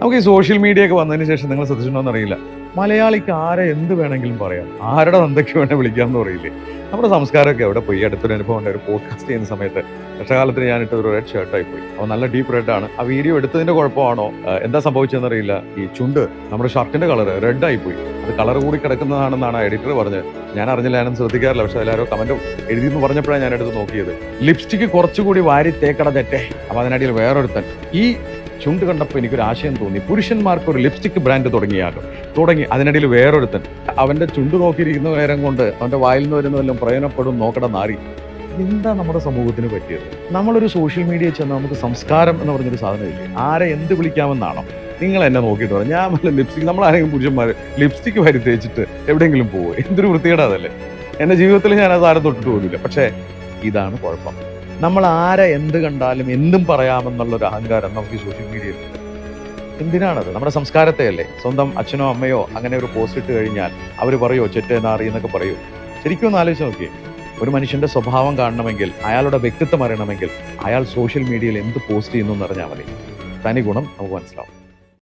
നമുക്ക് ഈ social media ഒക്കെ വന്നതിന് ശേഷം നിങ്ങൾ ശ്രദ്ധിച്ചിട്ടുണ്ടോന്ന് അറിയില്ല, മലയാളിക്ക് ആരെ എന്ത് വേണമെങ്കിലും പറയാം, ആരുടെ എന്തൊക്കെ വേണേൽ വിളിക്കാമെന്ന് പറയില്ലേ. നമ്മുടെ സംസ്കാരമൊക്കെ എവിടെ പോയി? അടുത്തൊരു അനുഭവം ഉണ്ട്. ഒരു പോഡ്കാസ്റ്റ് ചെയ്യുന്ന സമയത്ത് കഷ്ടകാലത്തിന് ഞാനിട്ട് ഒരു റെഡ് ഷർട്ടായി പോയി. അപ്പോൾ നല്ല ഡീപ്പ് റെഡ് ആണ്. ആ വീഡിയോ എടുത്തതിന്റെ കുഴപ്പമാണോ എന്താ സംഭവിച്ചതെന്ന് അറിയില്ല, ഈ ചുണ്ട് നമ്മുടെ ഷർട്ടിന്റെ കളർ റെഡ് ആയി പോയി. അത് കളർ കൂടി കിടക്കുന്നതാണെന്നാണ് എഡിറ്റർ പറഞ്ഞത്. ഞാൻ അറിഞ്ഞില്ല, ഞാനൊന്നും ശ്രദ്ധിക്കാറില്ല. പക്ഷെ എല്ലാവരും കമന്റ് എഴുതിയെന്ന് പറഞ്ഞപ്പോഴാണ് ഞാൻ എടുത്ത് നോക്കിയത്. ലിപ്സ്റ്റിക്ക് കുറച്ചുകൂടി വാരി തേക്കട തെറ്റേ. അപ്പൊ അതിനിടയിൽ വേറൊരുത്തൻ ഈ ചുണ്ട് കണ്ടപ്പോൾ എനിക്കൊരു ആശയം തോന്നി, പുരുഷന്മാർക്ക് ഒരു ലിപ്സ്റ്റിക് ബ്രാൻഡ് തുടങ്ങി. അതിനിടയിൽ വേറൊരുത്തൻ അവന്റെ ചുണ്ട് നോക്കിയിരിക്കുന്ന നേരം കൊണ്ട് അവന്റെ വായിൽ നിന്ന് വരുന്നതെല്ലാം പ്രയോജനപ്പെടും നോക്കട നാരി. എന്താ നമ്മുടെ സമൂഹത്തിന് പറ്റിയത്? നമ്മളൊരു സോഷ്യൽ മീഡിയ ചെന്ന് നമുക്ക് സംസ്കാരം എന്ന് പറഞ്ഞൊരു സാധനമില്ലേ? ആരെ എന്ത് വിളിക്കാമെന്നാണോ? നിങ്ങൾ എന്നെ നോക്കിയിട്ട് പറഞ്ഞു, ഞാൻ വല്ല ലിപ്സ്റ്റിക്, നമ്മളാരെങ്കിലും പുരുഷന്മാർ ലിപ്സ്റ്റിക് വാരി തേച്ചിട്ട് എവിടെയെങ്കിലും പോകും? എന്തൊരു വൃത്തികേടാതല്ലേ. എന്റെ ജീവിതത്തിൽ ഞാൻ അത് ആരും തൊട്ടിട്ട് പോകില്ല. പക്ഷേ ഇതാണ് കുഴപ്പം. നമ്മൾ ആരെ എന്ത് കണ്ടാലും എന്തും പറയാമെന്നുള്ളൊരു അഹങ്കാരം നമുക്ക് ഈ സോഷ്യൽ മീഡിയയിൽ ഉണ്ട്. എന്തിനാണത്? നമ്മുടെ സംസ്കാരത്തെ അല്ലേ? സ്വന്തം അച്ഛനോ അമ്മയോ അങ്ങനെ ഒരു പോസ്റ്റ് ഇട്ട് കഴിഞ്ഞാൽ അവർ പറയോ ചെറ്റേ നാറി എന്നൊക്കെ പറയൂ? ശരിക്കും ഒന്ന് ആലോചിച്ച് നോക്കിയേ. ഒരു മനുഷ്യന്റെ സ്വഭാവം കാണണമെങ്കിൽ, അയാളുടെ വ്യക്തിത്വം അറിയണമെങ്കിൽ, അയാൾ സോഷ്യൽ മീഡിയയിൽ എന്ത് പോസ്റ്റ് ചെയ്യുന്നു എന്ന് അറിഞ്ഞാൽ മതി. തനി ഗുണം നമുക്ക് മനസ്സിലാവും.